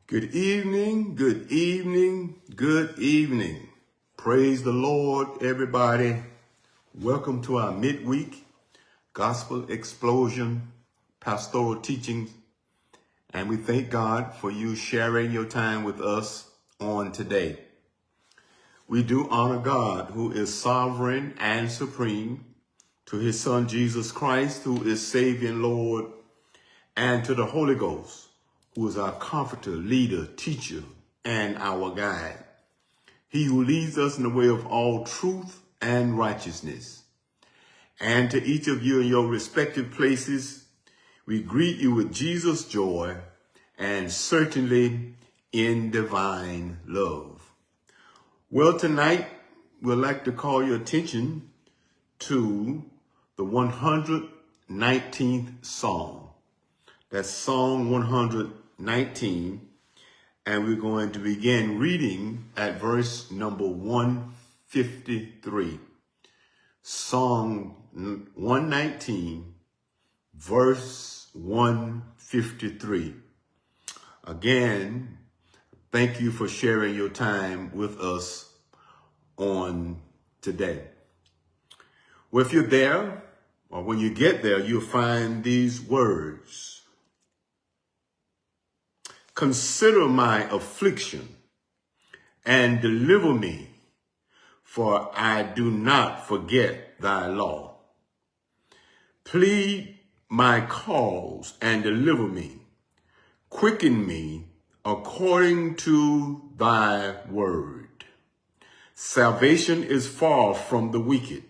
Good evening, good evening, good evening. Praise the Lord, everybody. Welcome to our midweek gospel explosion pastoral teachings. And we thank God for you sharing your time with us on today. We do honor God, who is sovereign and supreme, to his son Jesus Christ, who is Savior and Lord, and to the Holy Ghost, who is our comforter, leader, teacher, and our guide. He who leads us in the way of all truth and righteousness. And to each of you in your respective places, we greet you with Jesus' joy and certainly in divine love. Well, tonight, we'd like to call your attention to the 119th Psalm. That's Psalm 119, and we're going to begin reading at verse number 153. Psalm 119, verse 153. Again, thank you for sharing your time with us on today. Well, if you're there, or when you get there, you'll find these words. Consider my affliction and deliver me, for I do not forget thy law. Plead my cause and deliver me. Quicken me according to thy word. Salvation is far from the wicked,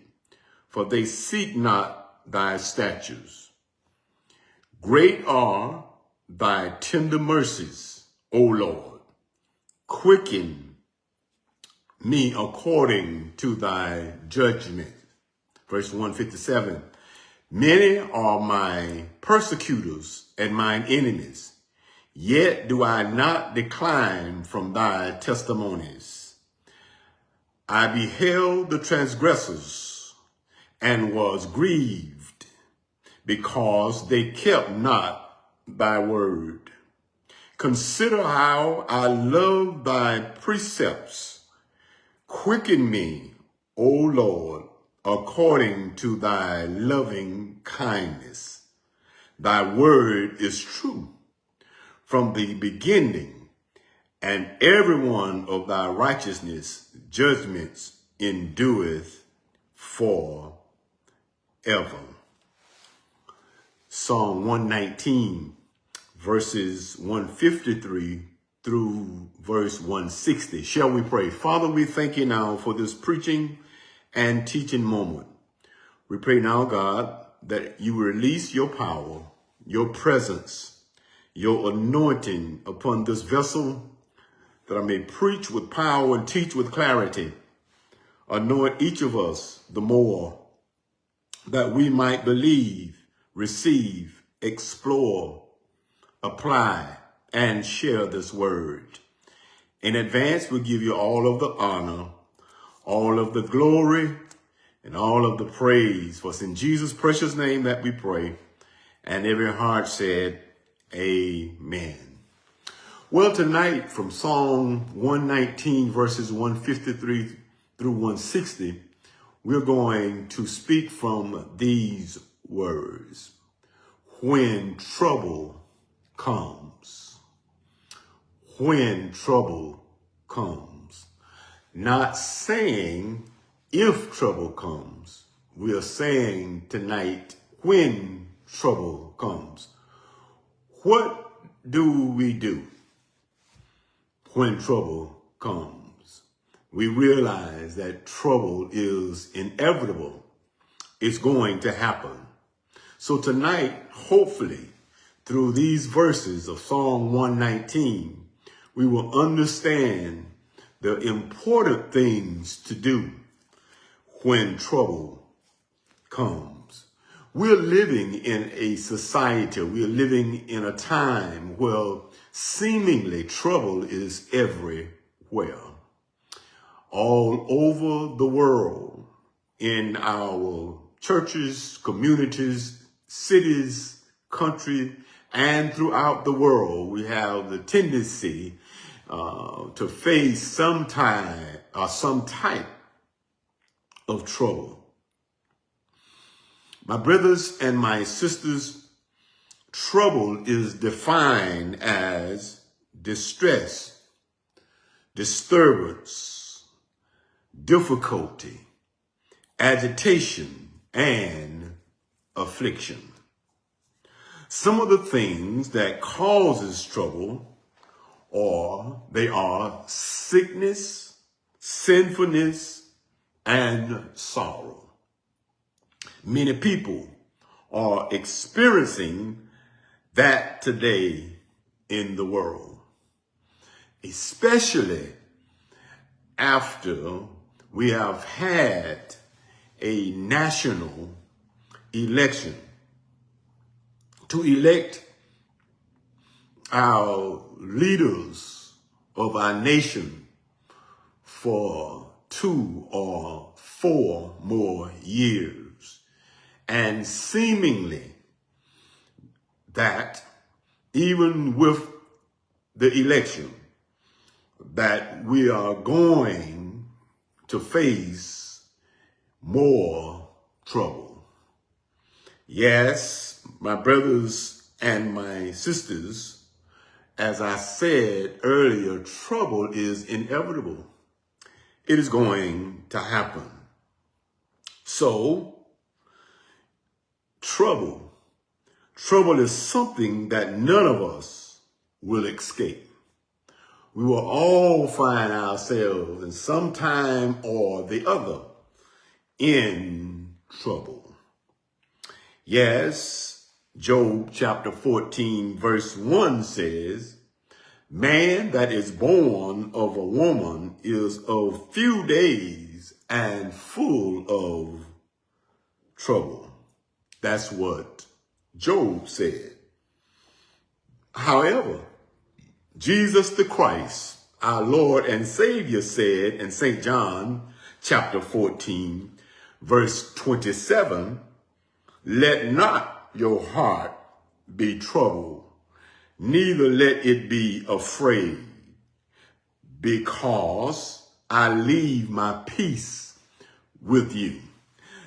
for they seek not thy statutes. Great are thy tender mercies, O Lord. Quicken me according to thy judgment. Verse 157. Many are my persecutors and mine enemies, yet do I not decline from thy testimonies. I beheld the transgressors and was grieved, because they kept not thy word. Consider how I love thy precepts. Quicken me, O Lord, according to thy loving kindness. Thy word is true from the beginning, and every one of thy righteousness judgments endureth forever. Psalm 119, verses 153 through verse 160. Shall we pray? Father, we thank you now for this preaching and teaching moment. We pray now, God, that you release your power, your presence, your anointing upon this vessel, that I may preach with power and teach with clarity. Anoint each of us the more, that we might believe, receive, explore, apply, and share this word. In advance, we'll give you all of the honor, all of the glory, and all of the praise. For it's in Jesus' precious name that we pray. And every heart said, amen. Well, tonight from Psalm 119, verses 153 through 160, we're going to speak from these words. When trouble comes. When trouble comes. Not saying if trouble comes. We are saying tonight when trouble comes. What do we do when trouble comes? We realize that trouble is inevitable. It's going to happen. So tonight, hopefully, through these verses of Psalm 119, we will understand the important things to do when trouble comes. We're living in a society, we're living in a time where seemingly trouble is everywhere. All over the world, in our churches, communities, cities, country, and throughout the world, we have the tendency to face some type of trouble. My brothers and my sisters, trouble is defined as distress, disturbance, difficulty, agitation, and affliction. Some of the things that causes trouble they are sickness, sinfulness, and sorrow. Many people are experiencing that today in the world, especially after we have had a national election to elect our leaders of our nation for 2 or 4 more years. And seemingly that even with the election, that we are going to face more trouble. Yes, my brothers and my sisters, as I said earlier, trouble is inevitable. It is going to happen. So, trouble is something that none of us will escape. We will all find ourselves in some time or the other in trouble. Yes, Job chapter 14 verse 1 says, "Man that is born of a woman is of few days and full of trouble." That's what Job said. However, Jesus the Christ, our Lord and Savior, said in St. John chapter 14, verse 27, "Let not your heart be troubled, neither let it be afraid, because I leave my peace with you."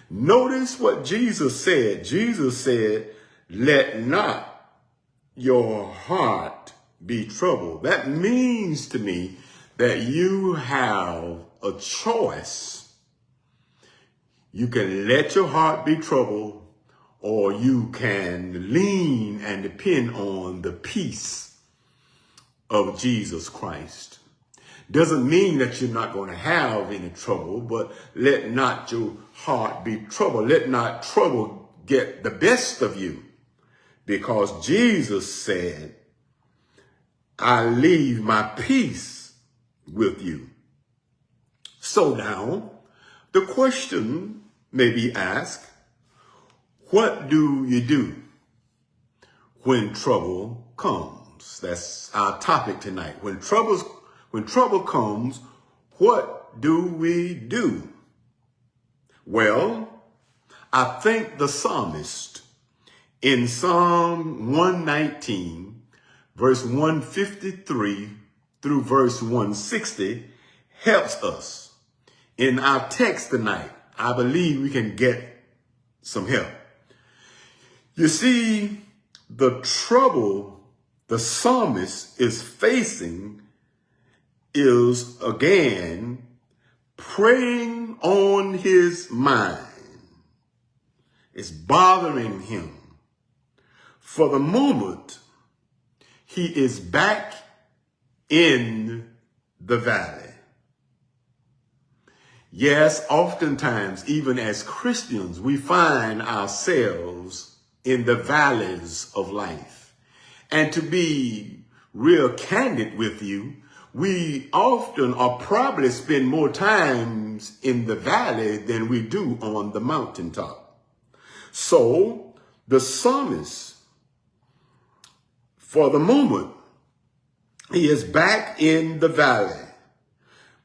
Notice what Jesus said. Jesus said, "Let not your heart be troubled." That means to me that you have a choice. You can let your heart be troubled, or you can lean and depend on the peace of Jesus Christ. Doesn't mean that you're not going to have any trouble, but let not your heart be troubled. Let not trouble get the best of you, because Jesus said, "I leave my peace with you." So now, the question may be asked, what do you do when trouble comes? That's our topic tonight. When trouble comes, what do we do? Well, I think the psalmist in Psalm 119, verse 153 through verse 160 helps us. In our text tonight, I believe we can get some help. You see, the trouble the psalmist is facing is, again, preying on his mind. It's bothering him. For the moment, he is back in the valley. Yes, oftentimes, even as Christians, we find ourselves in the valleys of life. And to be real candid with you, we often or probably spend more times in the valley than we do on the mountaintop. So the psalmist, for the moment, he is back in the valley,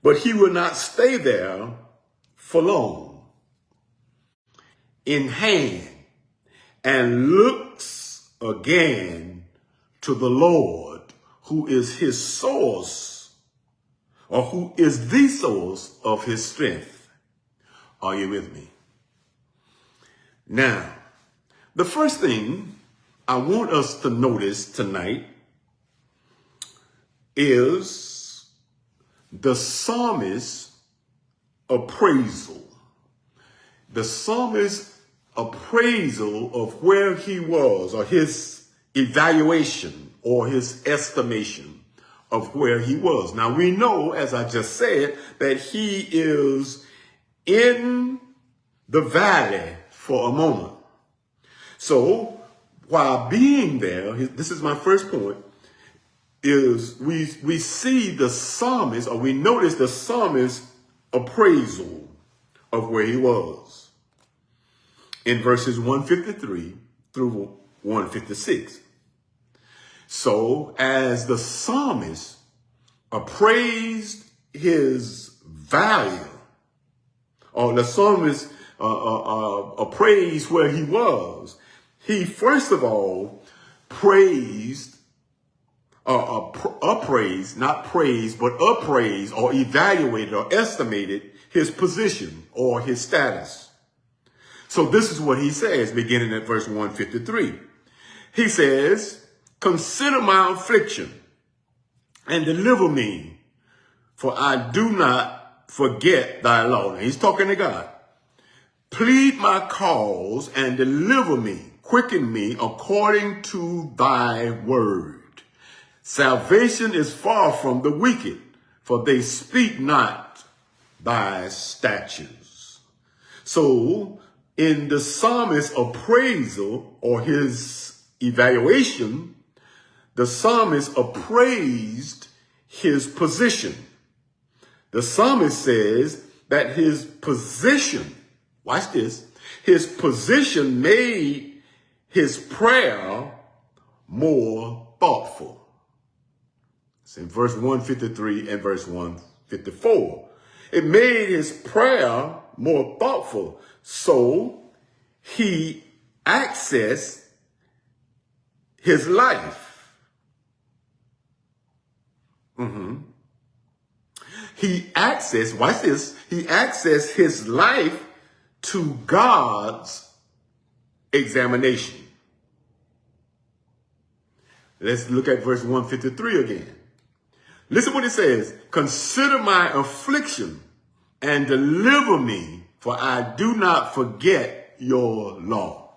but he will not stay there for long. In hand, and looks again to the Lord, who is his source, or who is the source of his strength. Are you with me? Now, the first thing I want us to notice tonight is the psalmist's appraisal. The psalmist's appraisal of where he was, or his evaluation or his estimation of where he was. Now we know, as I just said, that he is in the valley for a moment. So while being there, this is my first point, is we see the psalmist, or we notice the psalmist's appraisal of where he was in verses 153 through 156. So as the psalmist appraised his value, or the psalmist appraised where he was, he first of all appraised, or evaluated or estimated his position or his status. So this is what he says, beginning at verse 153. He says, "Consider my affliction and deliver me, for I do not forget thy law." Now, he's talking to God. "Plead my cause and deliver me, quicken me according to thy word. Salvation is far from the wicked, for they speak not thy statutes." So in the psalmist's appraisal or his evaluation, the psalmist appraised his position. The psalmist says that his position, watch this, his position made his prayer more thoughtful. It's in verse 153 and verse 154. It made his prayer more thoughtful. So he accessed his life. He accessed, watch this, he accessed his life to God's examination. Let's look at verse 153 again. Listen what it says. "Consider my affliction and deliver me, for I do not forget your law."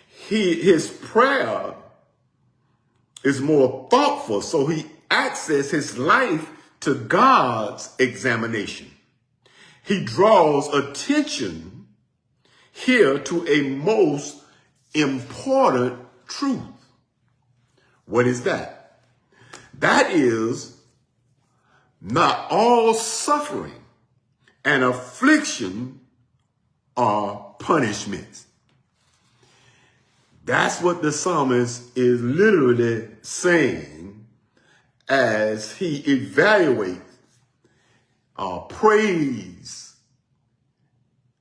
His prayer is more thoughtful, so he accesses his life to God's examination. He draws attention here to a most important truth. What is that? That is, not all suffering and affliction are punishments. That's what the psalmist is literally saying as he evaluates or praise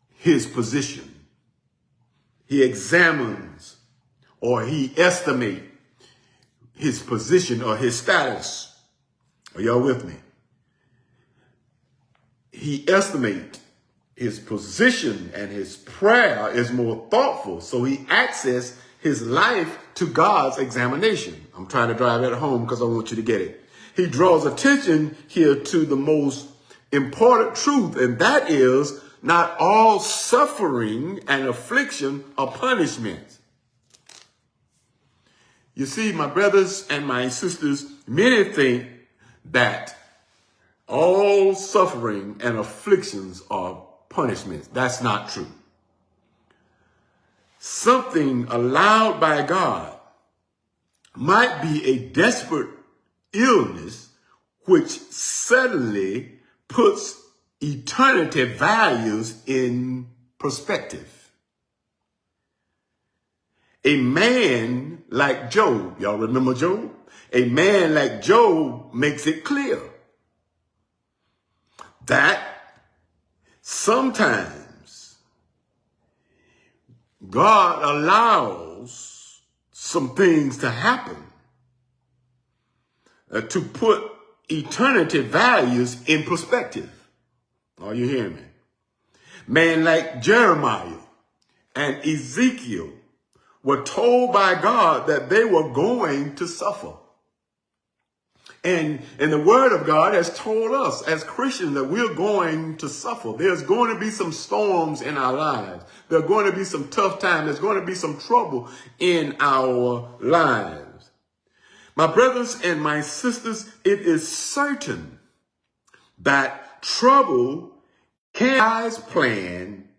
his position. He examines or he estimates his position or his status. Are y'all with me? He estimates his position, and his prayer is more thoughtful. So he accesses his life to God's examination. I'm trying to drive it home because I want you to get it. He draws attention here to the most important truth, and that is, not all suffering and affliction are punishments. You see, my brothers and my sisters, many think that all suffering and afflictions are punishments. That's not true. Something allowed by God might be a desperate illness which suddenly puts eternity values in perspective. A man like Job, y'all remember Job? A man like Job makes it clear that sometimes God allows some things to happen to put eternity values in perspective. Are you hearing me? Men like Jeremiah and Ezekiel were told by God that they were going to suffer. And the word of God has told us as Christians that we're going to suffer. There's going to be some storms in our lives. There's going to be some tough times. There's going to be some trouble in our lives. My brothers and my sisters, it is certain that trouble can God's plan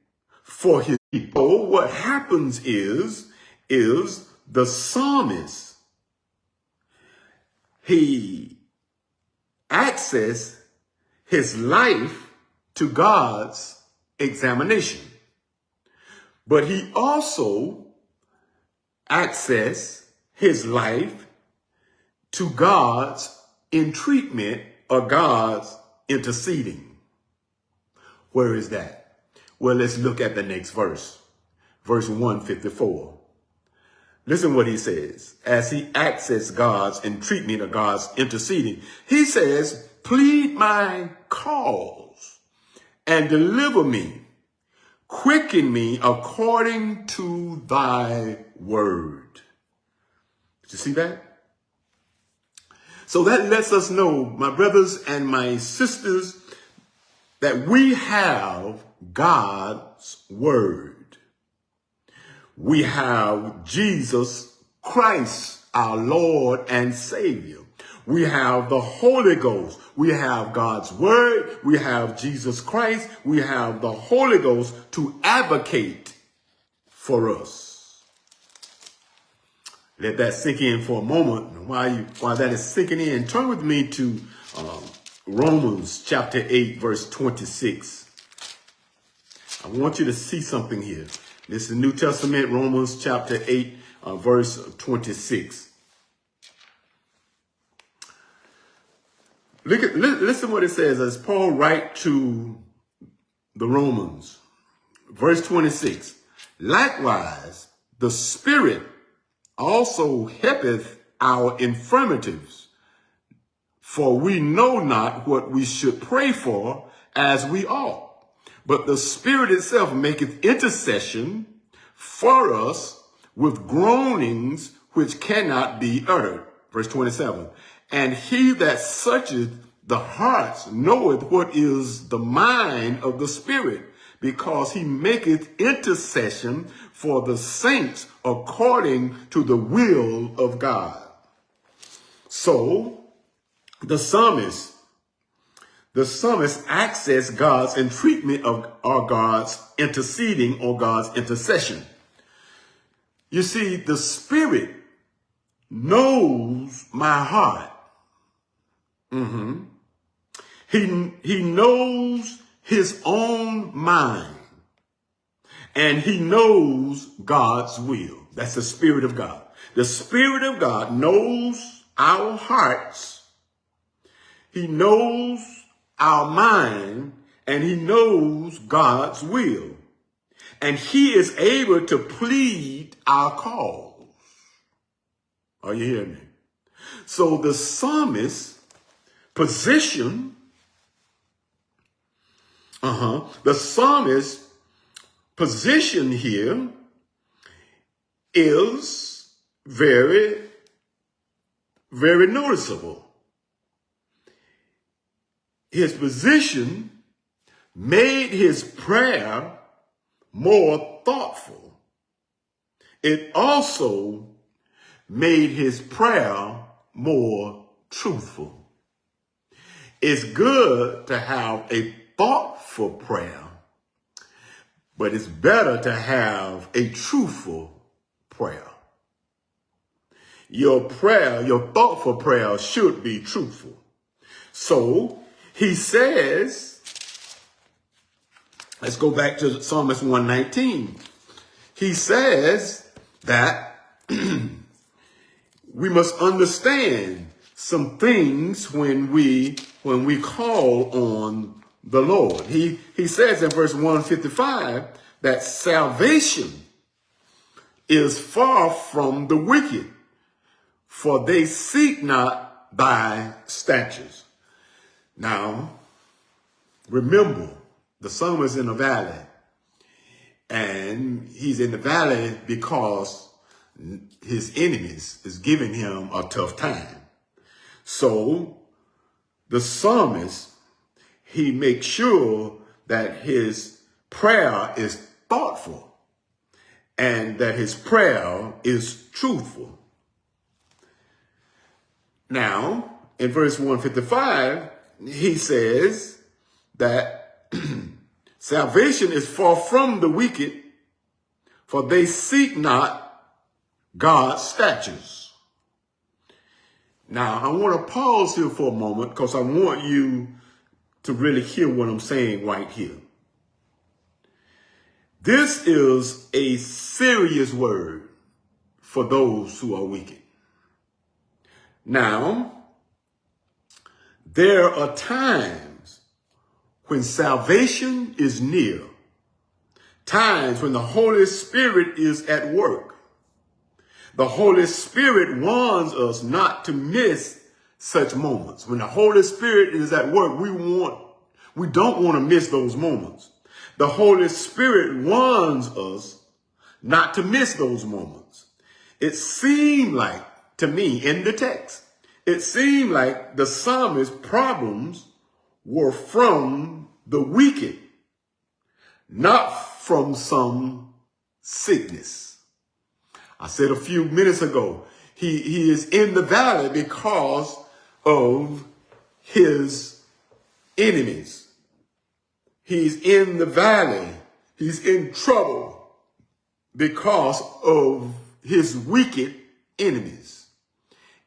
for his people. What happens is the psalmist, he accessed his life to God's examination. But he also accessed his life to God's entreatment or God's interceding. Where is that? Well, let's look at the next verse. Verse 154. Listen what he says. As he accessed God's entreatment or God's interceding, he says, plead my cause and deliver me. Quicken me according to thy word. Did you see that? So that lets us know, my brothers and my sisters, that we have God's word. We have Jesus Christ, our Lord and Savior. We have the Holy Ghost. We have God's word. We have Jesus Christ. We have the Holy Ghost to advocate for us. Let that sink in for a moment. While that is sinking in, turn with me to Romans chapter 8, verse 26. I want you to see something here. This is New Testament, Romans chapter 8, verse 26. Listen what it says as Paul writes to the Romans. Verse 26. Likewise, the Spirit also helpeth our infirmities, for we know not what we should pray for as we ought. But the Spirit itself maketh intercession for us with groanings which cannot be uttered. Verse 27. And he that searcheth the hearts knoweth what is the mind of the Spirit, because he maketh intercession for the saints according to the will of God. So the psalmist accessed God's entreatment or God's interceding or God's intercession. You see, the Spirit knows my heart. He knows his own mind. And he knows God's will. That's the Spirit of God. The Spirit of God knows our hearts. He knows our mind, and he knows God's will. And he is able to plead our cause. Are you hearing me? So the psalmist's position, here is very, very noticeable. His position made his prayer more thoughtful. It also made his prayer more truthful. It's good to have a thoughtful prayer, but it's better to have a truthful prayer. Your prayer, your thoughtful prayer should be truthful. So he says, let's go back to Psalmist 119. He says that we must understand some things when we call on the Lord. He says in verse 155 that salvation is far from the wicked, for they seek not thy statutes. Now, remember, the psalmist is in a valley, and he's in the valley because his enemies is giving him a tough time. So the psalmist, he makes sure that his prayer is thoughtful and that his prayer is truthful. Now, in verse 155, he says that salvation is far from the wicked, for they seek not God's statutes. Now, I want to pause here for a moment because I want you to really hear what I'm saying right here. This is a serious word for those who are wicked. Now, there are times when salvation is near, times when the Holy Spirit is at work. The Holy Spirit warns us not to miss such moments. When the Holy Spirit is at work, we don't want to miss those moments. The Holy Spirit warns us not to miss those moments. It seemed like, to me, in the text, it seemed like the psalmist's problems were from the wicked, not from some sickness. I said a few minutes ago, he is in the valley because of his enemies. He's in the valley. He's in trouble because of his wicked enemies.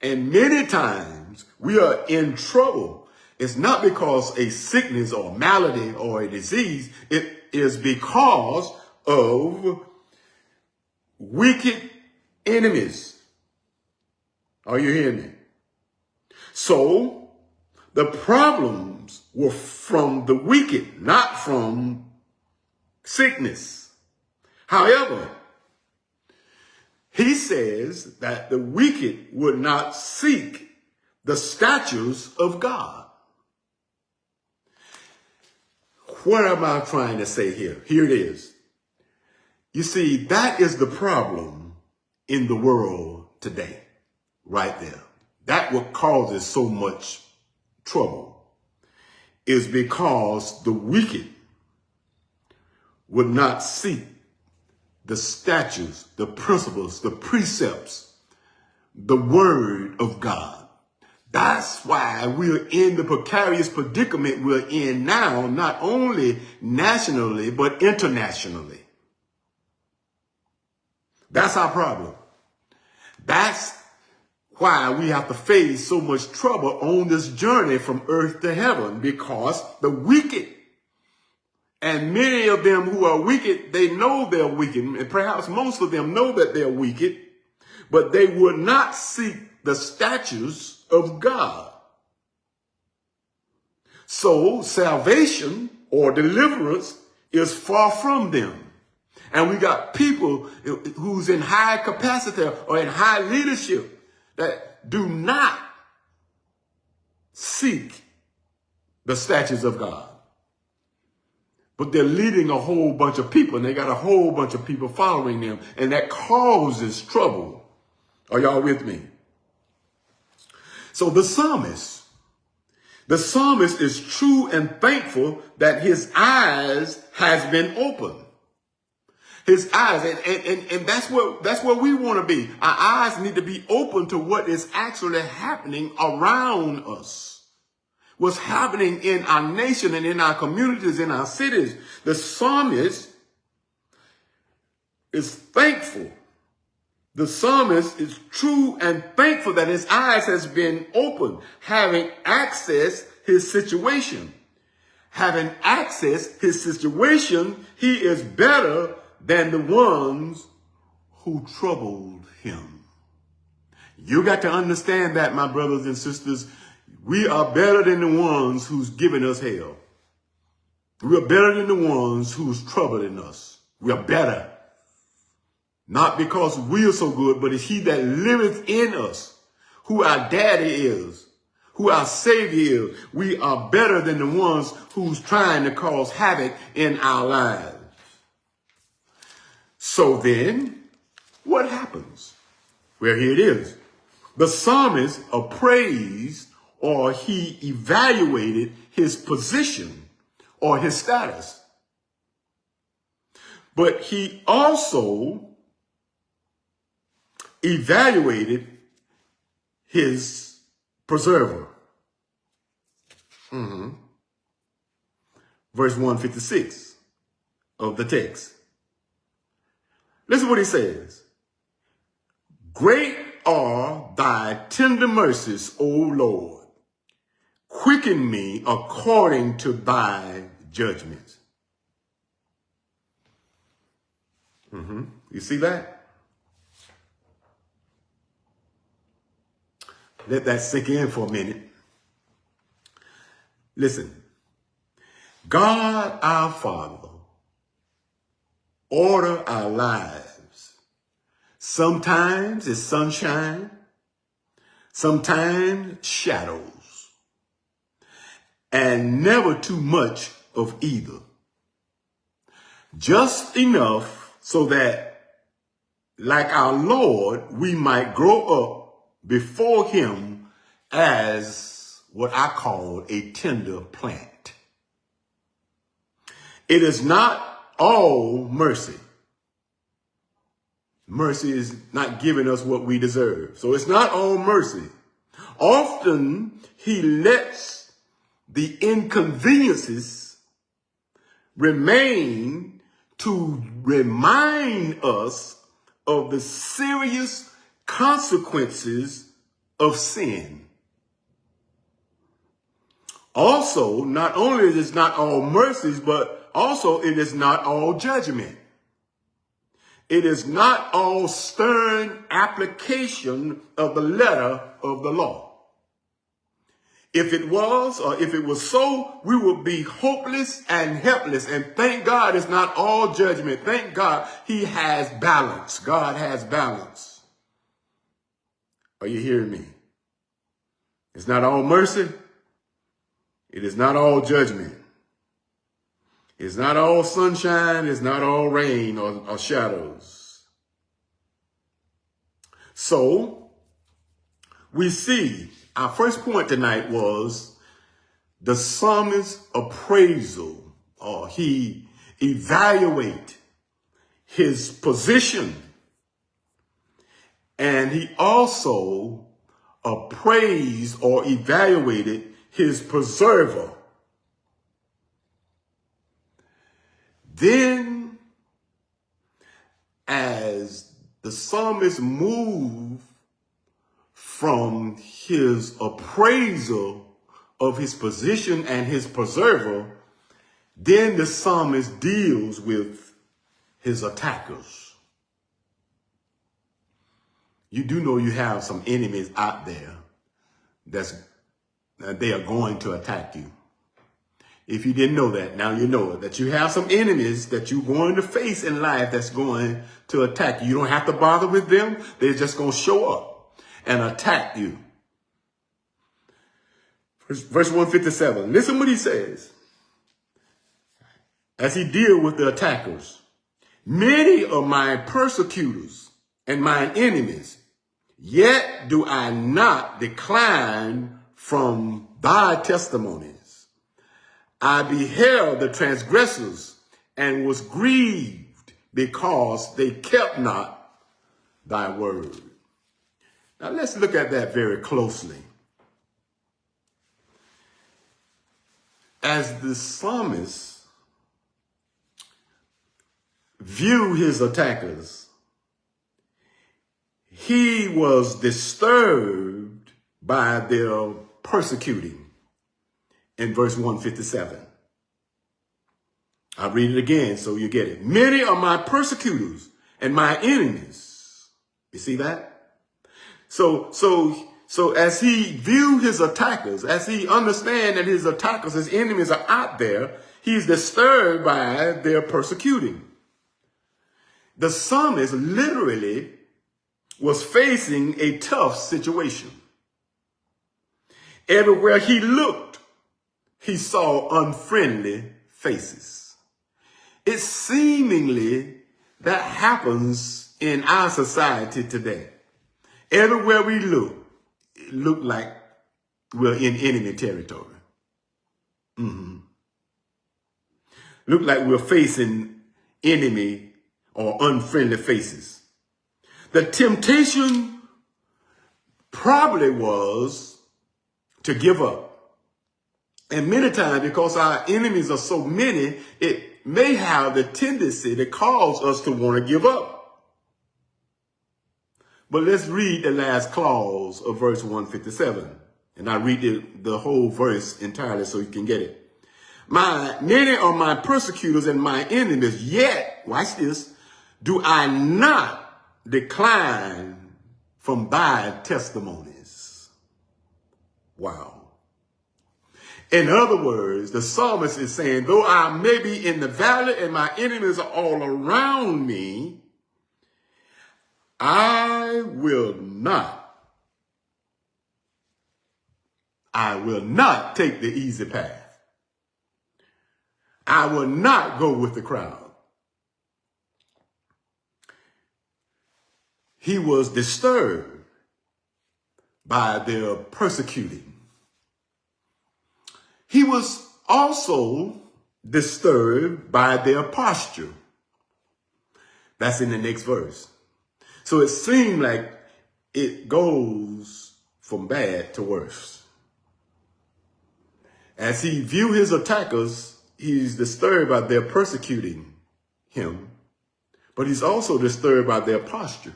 And many times we are in trouble. It's not because a sickness or malady or a disease. It is because of wicked enemies. Are you hearing me? So the problems were from the wicked, not from sickness. However, he says that the wicked would not seek the statutes of God. What am I trying to say here? Here it is. You see, that is the problem in the world today, right there. That what causes so much trouble is because the wicked would not seek the statutes, the principles, the precepts, the word of God. That's why we're in the precarious predicament we're in now, not only nationally, but internationally. That's our problem. That's why we have to face so much trouble on this journey from earth to heaven, because the wicked, and many of them who are wicked, they know they're wicked, and perhaps most of them know that they're wicked, but they would not seek the statutes of God. So salvation or deliverance is far from them. And we got people who's in high capacity or in high leadership that do not seek the statutes of God. But they're leading a whole bunch of people, and they got a whole bunch of people following them, and that causes trouble. Are y'all with me? So the psalmist is true and thankful that his eyes has been opened. His eyes, and that's where we want to be. Our eyes need to be open to what is actually happening around us. What's happening in our nation and in our communities, in our cities. The psalmist is thankful. The psalmist is true and thankful that his eyes has been opened, having accessed his situation. Having accessed his situation, he is better than the ones who troubled him. You got to understand that, my brothers and sisters. We are better than the ones who's giving us hell. We are better than the ones who's troubling us. We are better. Not because we are so good, but it's he that liveth in us, who our daddy is, who our savior is. We are better than the ones who's trying to cause havoc in our lives. So then, what happens? Well, here it is. The psalmist appraised, or he evaluated his position or his status. But he also evaluated his preserver. Verse 156 of the text. Listen what he says. Great are thy tender mercies, O Lord. Quicken me according to thy judgments. You see that? Let that sink in for a minute. Listen. God our Father order our lives. Sometimes it's sunshine, sometimes shadows, and never too much of either. Just enough so that, like our Lord, we might grow up before him as what I call a tender plant. It is not all mercy. Mercy is not giving us what we deserve. So it's not all mercy. Often he lets the inconveniences remain to remind us of the serious consequences of sin. Also, not only is it not all mercies, but also it is not all judgment. It is not all stern application of the letter of the law. If it was, or if it was so, we would be hopeless and helpless. And thank God it's not all judgment. Thank God he has balance. God has balance. Are you hearing me? It's not all mercy. It is not all judgment. It's not all sunshine. It's not all rain or shadows. So we see our first point tonight was the psalmist's appraisal, or he evaluate his position, and he also appraised or evaluated his preserver. Then, as the psalmist moved from his appraisal of his position and his preserver, then the psalmist deals with his attackers. You do know you have some enemies out there that they are going to attack you. If you didn't know that, now you know it, that you have some enemies that you're going to face in life that's going to attack you. You don't have to bother with them. They're just going to show up and attack you. Verse 157. Listen what he says. As he deals with the attackers. Many are my persecutors and mine enemies, yet do I not decline from thy testimonies. I beheld the transgressors and was grieved because they kept not thy word. Now let's look at that very closely. As the psalmist viewed his attackers, he was disturbed by their persecuting in verse 157. I'll read it again so you get it. Many are my persecutors and my enemies. You see that? So as he viewed his attackers, as he understands that his attackers, his enemies are out there, he's disturbed by their persecuting. The psalmist literally was facing a tough situation. Everywhere he looked, he saw unfriendly faces. It's seemingly that happens in our society today. Everywhere we look, it look like we're in enemy territory. Look like we're facing enemy or unfriendly faces. The temptation probably was to give up. And many times, because our enemies are so many, it may have the tendency to cause us to want to give up. But let's read the last clause of verse 157. And I read the whole verse entirely so you can get it. Many are my persecutors and my enemies, yet, watch this, do I not decline from thy testimonies. Wow. In other words, the psalmist is saying, though I may be in the valley and my enemies are all around me, I will not take the easy path. I will not go with the crowd. He was disturbed by their persecuting. He was also disturbed by their posture. That's in the next verse. So it seemed like it goes from bad to worse. As he viewed his attackers, he's disturbed by their persecuting him, but he's also disturbed by their posture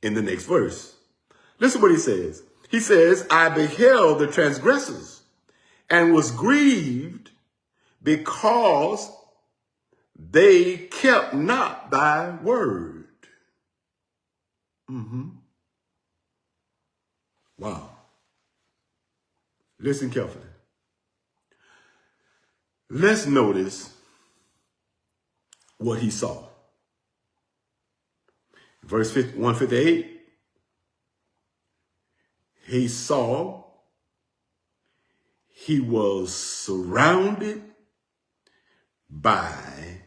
in the next verse. Listen what he says. He says, I beheld the transgressors and was grieved because they kept not thy word. Wow. Listen carefully. Let's notice what he saw. Verse 158, he saw he was surrounded by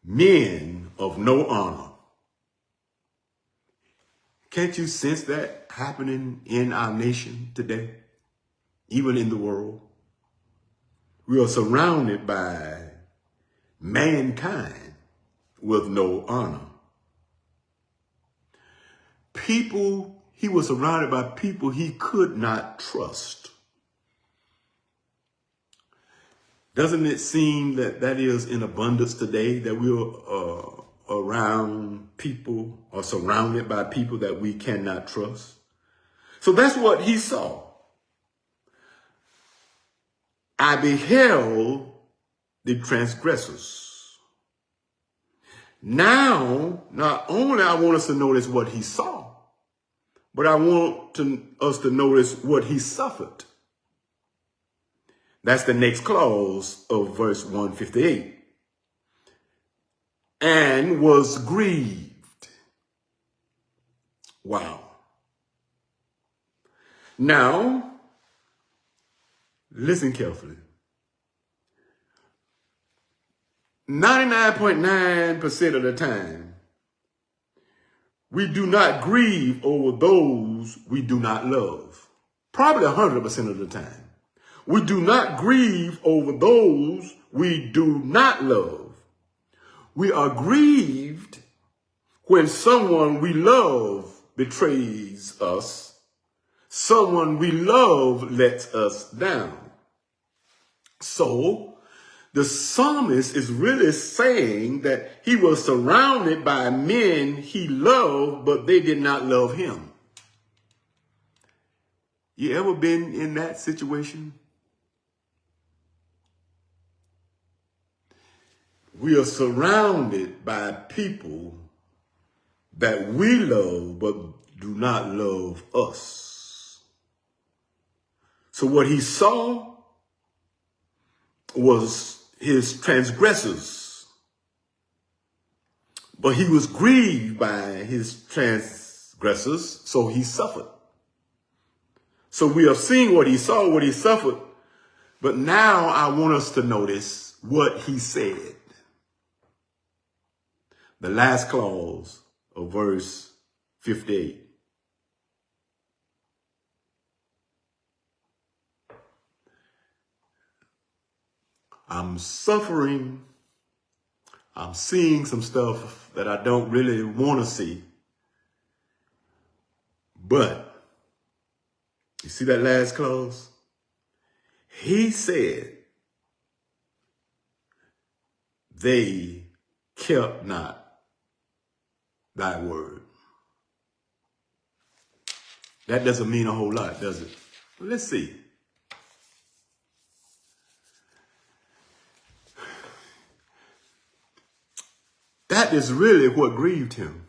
men of no honor. Can't you sense that happening in our nation today, even in the world? We are surrounded by mankind with no honor. People, he was surrounded by people he could not trust. Doesn't it seem that is in abundance today, that we're around people or surrounded by people that we cannot trust? So that's what he saw. I beheld the transgressors. Now, not only I want us to notice what he saw, but I want us to notice what he suffered. That's the next clause of verse 158. And was grieved. Wow. Now, listen carefully. 99.9% of the time, we do not grieve over those we do not love. Probably 100% of the time. We do not grieve over those we do not love. We are grieved when someone we love betrays us. Someone we love lets us down. So, the psalmist is really saying that he was surrounded by men he loved, but they did not love him. You ever been in that situation? We are surrounded by people that we love, but do not love us. So what he saw was his transgressors. But he was grieved by his transgressors, so he suffered. So we are seeing what he saw, what he suffered. But now I want us to notice what he said. The last clause of verse 58. I'm suffering. I'm seeing some stuff that I don't really want to see. But you see that last clause? He said, they kept not thy word. That doesn't mean a whole lot, does it? Let's see. That is really what grieved him.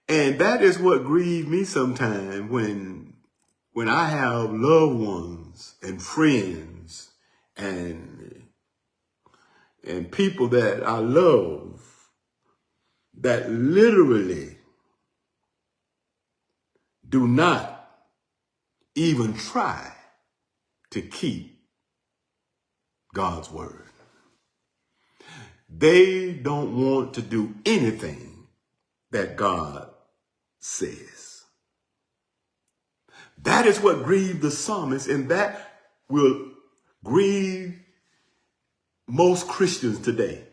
And that is what grieved me sometimes when I have loved ones and friends and people that I love that literally do not even try to keep God's word. They don't want to do anything that God says. That is what grieved the psalmist, and that will grieve most Christians today.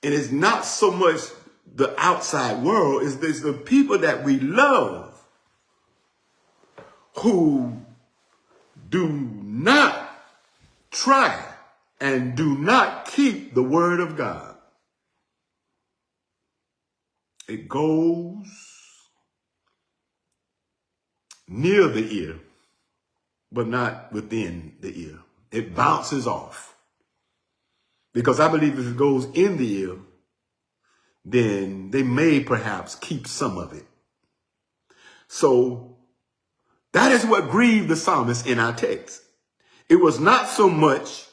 And it's not so much the outside world, it's the people that we love who do not try and do not keep the word of God. It goes near the ear, but not within the ear. It bounces off. Because I believe if it goes in the ear, then they may perhaps keep some of it. So that is what grieved the psalmist in our text. It was not so much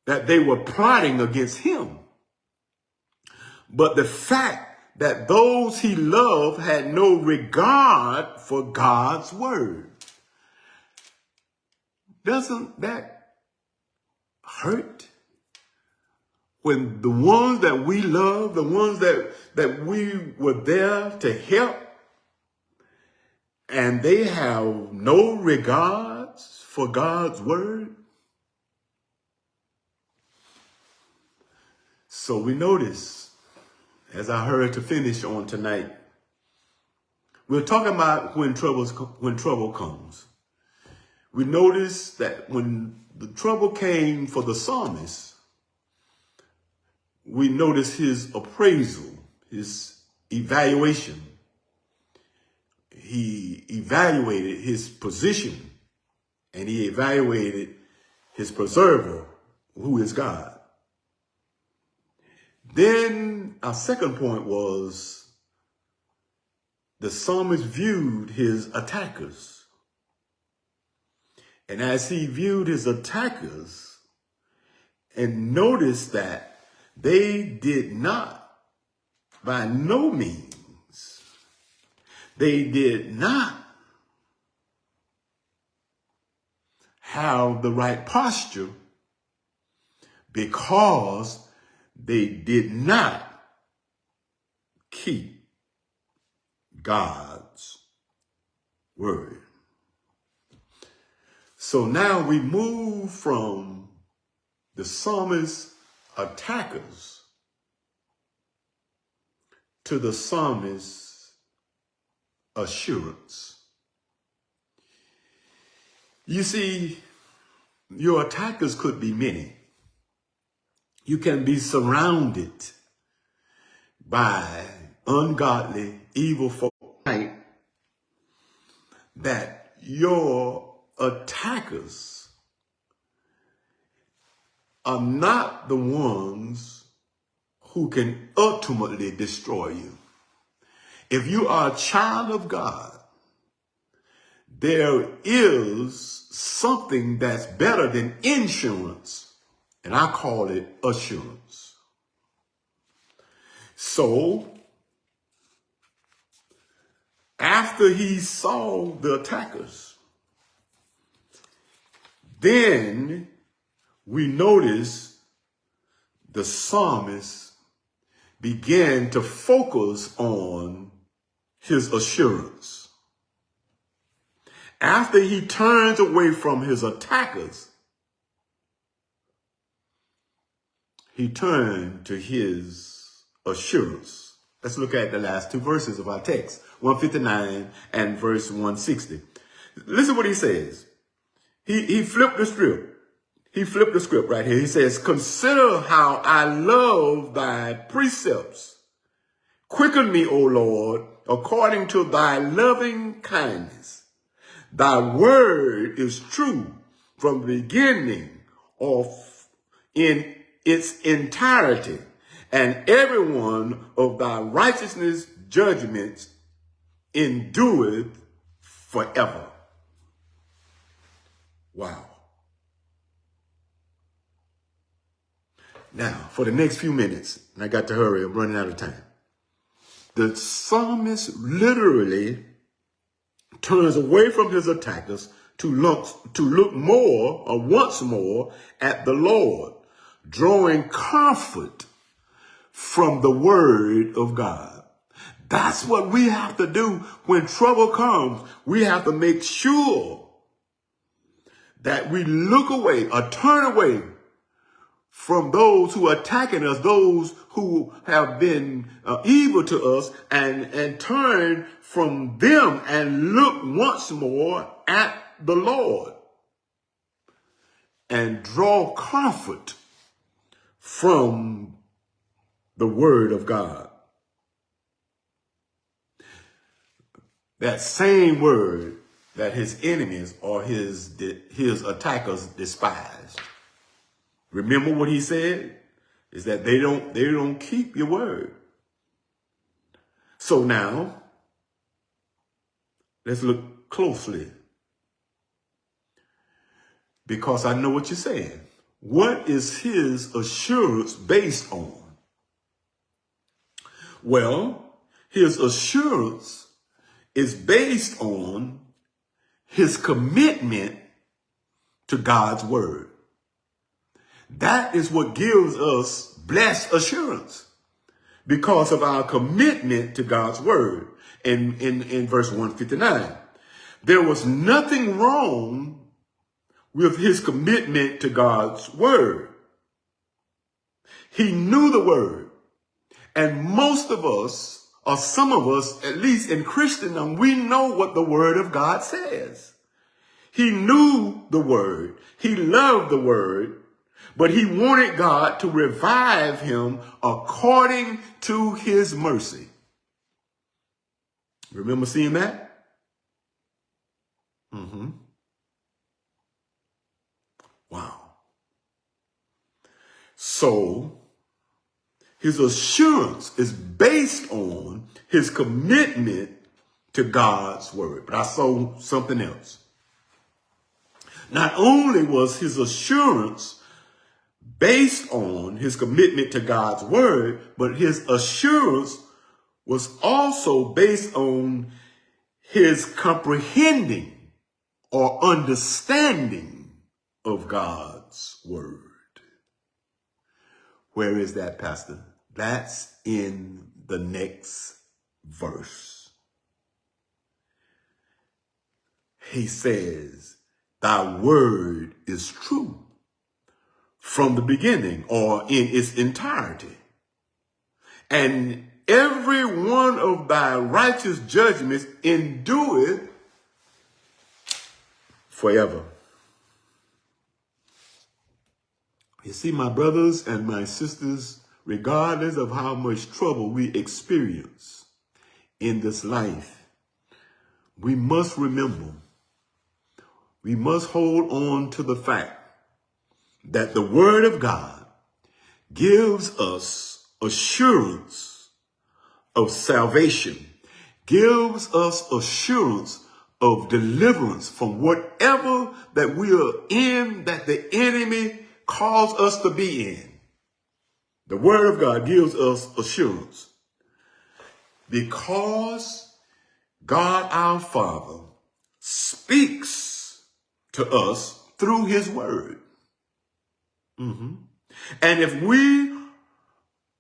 that they were plotting against him, but the fact that those he loved had no regard for God's word. Doesn't that hurt? When the ones that we love, the ones that we were there to help, and they have no regards for God's word. So we notice, as I heard to finish on tonight, we're talking about when trouble comes. We notice that when the trouble came for the psalmist, we notice his appraisal, his evaluation. He evaluated his position, and he evaluated his preserver, who is God. Then our second point was the psalmist viewed his attackers. And as he viewed his attackers and noticed that they did not, by no means, they did not have the right posture because they did not keep God's word. So now we move from the psalmist's attackers to the psalmist's assurance. You see, your attackers could be many. You can be surrounded by ungodly, evil folk that your attackers are not the ones who can ultimately destroy you. If you are a child of God, there is something that's better than insurance, and I call it assurance. So after he saw the attackers, then we notice the psalmist began to focus on his assurance. After he turns away from his attackers, he turned to his assurance. Let's look at the last two verses of our text, 159 and verse 160. Listen what he says. He flipped the script. He flipped the script right here. He says, consider how I love thy precepts. Quicken me, O Lord, according to thy loving kindness. Thy word is true from the beginning of in its entirety, and every one of thy righteousness judgments endureth forever. Wow. Now, for the next few minutes, and I got to hurry, I'm running out of time. The psalmist literally turns away from his attackers to look more or once more at the Lord, drawing comfort from the word of God. That's what we have to do when trouble comes. We have to make sure that we look away or turn away from those who are attacking us, those who have been evil to us, and turn from them and look once more at the Lord and draw comfort from the word of God. That same word that his enemies or his attackers despised. Remember what he said is that they don't keep your word. So now let's look closely, because I know what you're saying. What is his assurance based on? Well, his assurance is based on his commitment to God's word. That is what gives us blessed assurance, because of our commitment to God's word. In verse 159, there was nothing wrong with his commitment to God's word. He knew the word. And most of us, or some of us, at least in Christendom, we know what the word of God says. He knew the word. He loved the word. But he wanted God to revive him according to his mercy. Remember seeing that? Wow. So his assurance is based on his commitment to God's word. But I saw something else. Not only was his assurance based on his commitment to God's word, but his assurance was also based on his comprehending or understanding of God's word. Where is that, Pastor? That's in the next verse. He says, thy word is true from the beginning, or in its entirety. And every one of thy righteous judgments endureth forever. You see, my brothers and my sisters, regardless of how much trouble we experience in this life, we must remember, we must hold on to the fact that the word of God gives us assurance of salvation, gives us assurance of deliverance from whatever that we are in, that the enemy calls us to be in. The word of God gives us assurance because God our Father speaks to us through his word. And if we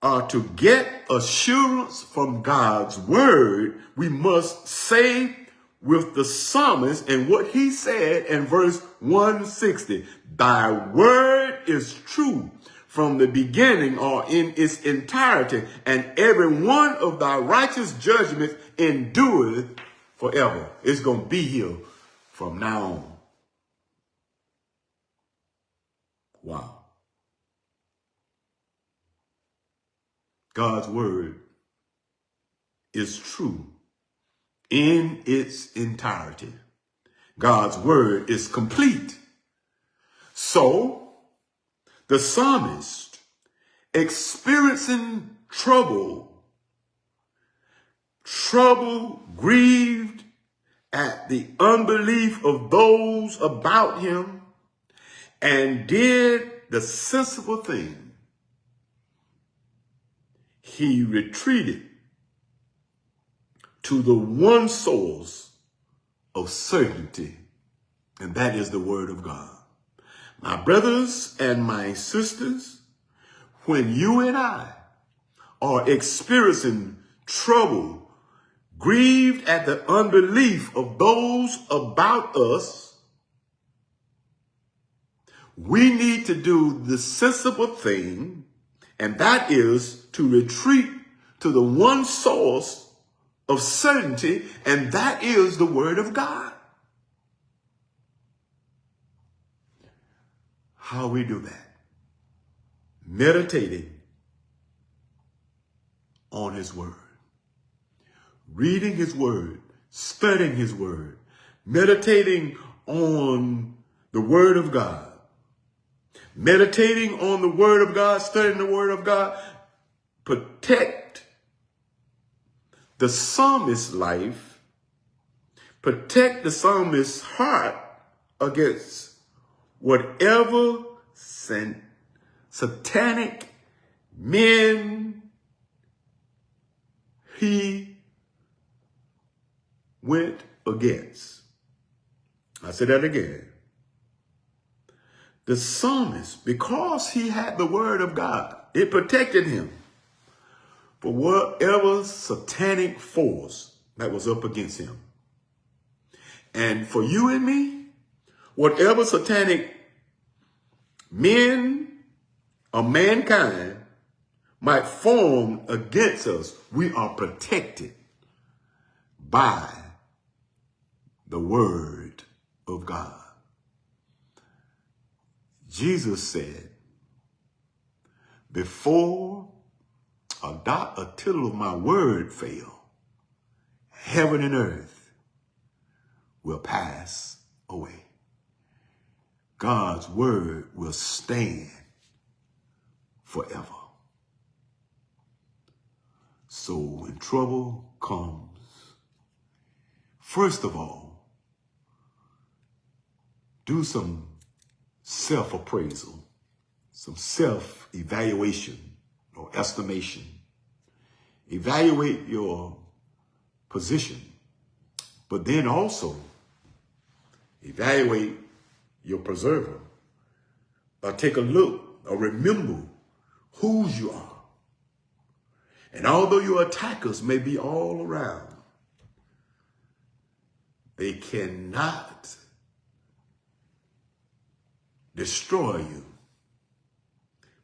are to get assurance from God's word, we must say with the psalmist and what he said in verse 160, thy word is true from the beginning or in its entirety, and every one of thy righteous judgments endureth forever. It's going to be here from now on. Wow. God's word is true in its entirety. God's word is complete. So, the psalmist, experiencing trouble, grieved at the unbelief of those about him, and did the sensible thing. He retreated to the one source of certainty, and that is the word of God. My brothers and my sisters, when you and I are experiencing trouble, grieved at the unbelief of those about us, we need to do the sensible thing, and that is to retreat to the one source of certainty, and that is the word of God. How we do that? Meditating on his word. Reading his word, studying his word, meditating on the word of God. Meditating on the word of God, studying the word of God, protect the psalmist's life, protect the psalmist's heart against whatever satanic men he went against. I say that again. The psalmist, because he had the word of God, it protected him for whatever satanic force that was up against him. And for you and me, whatever satanic men or mankind might form against us, we are protected by the word of God. Jesus said, before a dot or tittle of my word fail, heaven and earth will pass away. God's word will stand forever. So when trouble comes, first of all, do some self-appraisal, some self-evaluation or estimation. Evaluate your position, but then also evaluate your preserver, or take a look or remember whose you are. And although your attackers may be all around, they cannot destroy you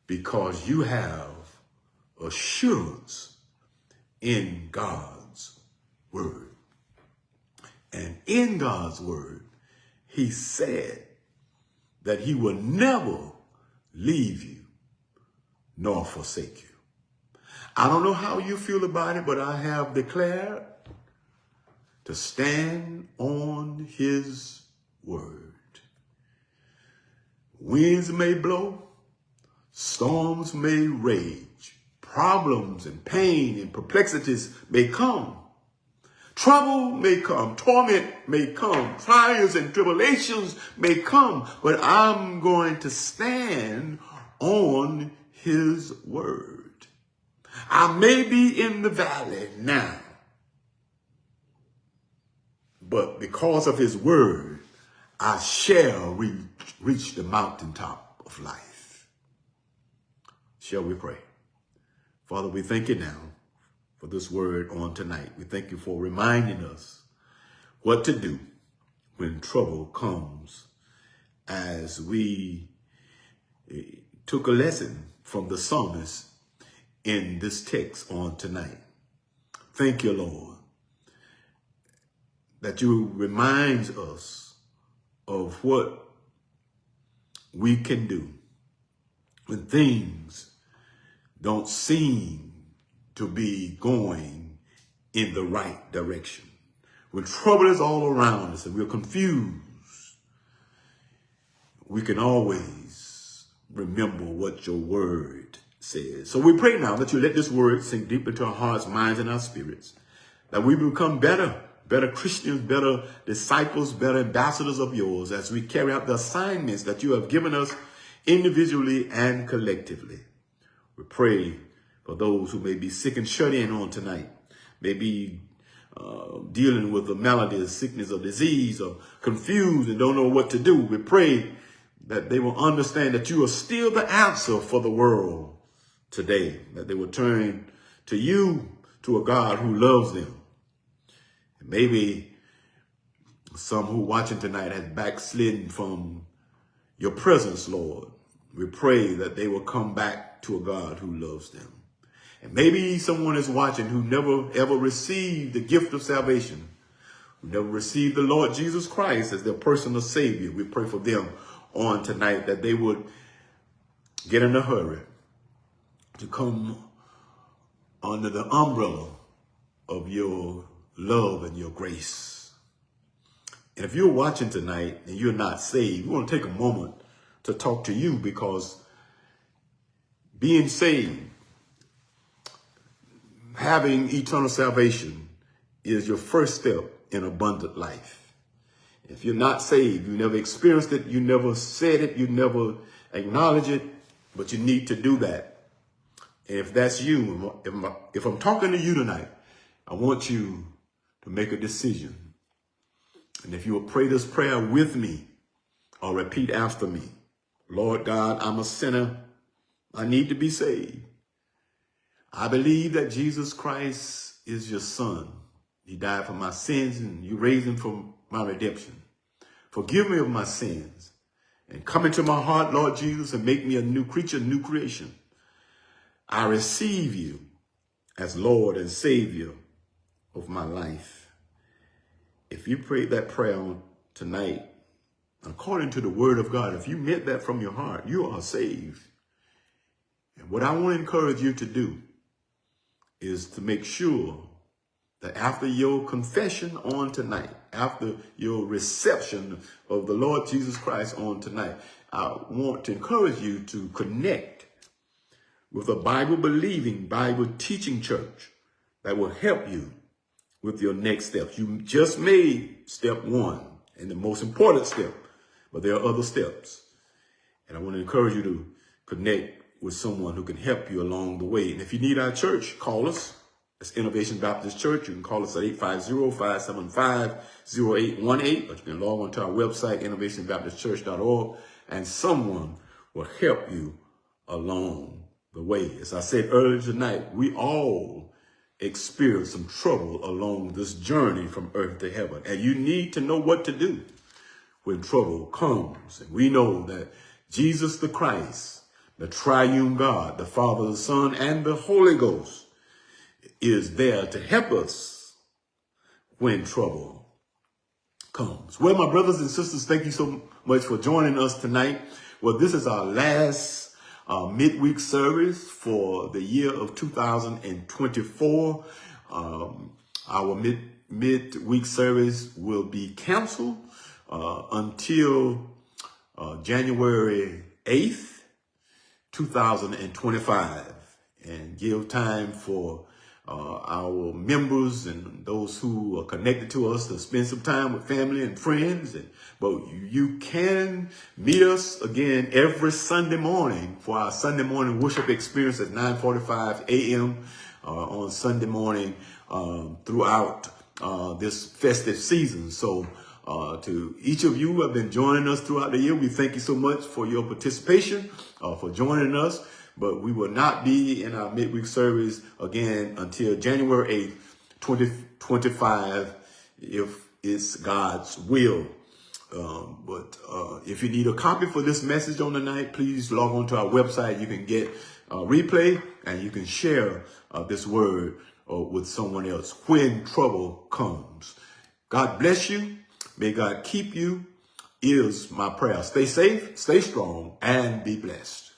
because you have assurance in God's word. And in God's word, he said that he will never leave you nor forsake you. I don't know how you feel about it, but I have declared to stand on his word. Winds may blow, storms may rage, problems and pain and perplexities may come. Trouble may come, torment may come, trials and tribulations may come, but I'm going to stand on his word. I may be in the valley now, but because of his word, I shall reach the mountaintop of life. Shall we pray? Father, we thank you now for this word on tonight. We thank you for reminding us what to do when trouble comes, as we took a lesson from the psalmist in this text on tonight. Thank you, Lord, that you remind us of what we can do when things don't seem to be going in the right direction. When trouble is all around us and we're confused, we can always remember what your word says. So we pray now that you let this word sink deep into our hearts, minds, and our spirits, that we become better Christians, better disciples, better ambassadors of yours as we carry out the assignments that you have given us individually and collectively. We pray for those who may be sick and shut in on tonight, may be dealing with the malady, the sickness or disease, or confused and don't know what to do. We pray that they will understand that you are still the answer for the world today, that they will turn to you, to a God who loves them. And maybe some who are watching tonight have backslidden from your presence, Lord. We pray that they will come back to a God who loves them. And maybe someone is watching who never ever received the gift of salvation, who never received the Lord Jesus Christ as their personal Savior. We pray for them on tonight that they would get in a hurry to come under the umbrella of your love and your grace. And if you're watching tonight and you're not saved, we want to take a moment to talk to you, because being saved, having eternal salvation, is your first step in abundant life. If you're not saved, you never experienced it, you never said it, you never acknowledge it, but you need to do that. And if that's you, if I'm talking to you tonight, I want you to make a decision. And if you will pray this prayer with me or repeat after me: Lord God, I'm a sinner. I need to be saved. I believe that Jesus Christ is your son. He died for my sins and you raised him for my redemption. Forgive me of my sins and come into my heart, Lord Jesus, and make me a new creature, new creation. I receive you as Lord and Savior of my life. If you prayed that prayer tonight, according to the word of God, if you meant that from your heart, you are saved. And what I want to encourage you to do is to make sure that after your confession on tonight, after your reception of the Lord Jesus Christ on tonight, I want to encourage you to connect with a Bible-believing, Bible-teaching church that will help you with your next steps. You just made step one and the most important step, but there are other steps. And I want to encourage you to connect with someone who can help you along the way. And if you need our church, call us. It's Innovation Baptist Church. You can call us at 850-575-0818, or you can log on to our website, innovationbaptistchurch.org, and someone will help you along the way. As I said earlier tonight, we all experience some trouble along this journey from earth to heaven. And you need to know what to do when trouble comes. And we know that Jesus the Christ, the triune God, the Father, the Son, and the Holy Ghost, is there to help us when trouble comes. Well, my brothers and sisters, thank you so much for joining us tonight. Well, this is our last midweek service for the year of 2024. Our midweek service will be canceled until January 8th, 2025, and give time for our members and those who are connected to us to spend some time with family and friends. But you can meet us again every Sunday morning for our Sunday morning worship experience at 9:45 a.m. On Sunday morning throughout this festive season. So to each of you who have been joining us throughout the year, we thank you so much for your participation, for joining us. But we will not be in our midweek service again until January 8th, 2025, if it's God's will. But if you need a copy for this message on the night, please log on to our website. You can get a replay and you can share this word with someone else when trouble comes. God bless you. May God keep you is my prayer. Stay safe, stay strong, and be blessed.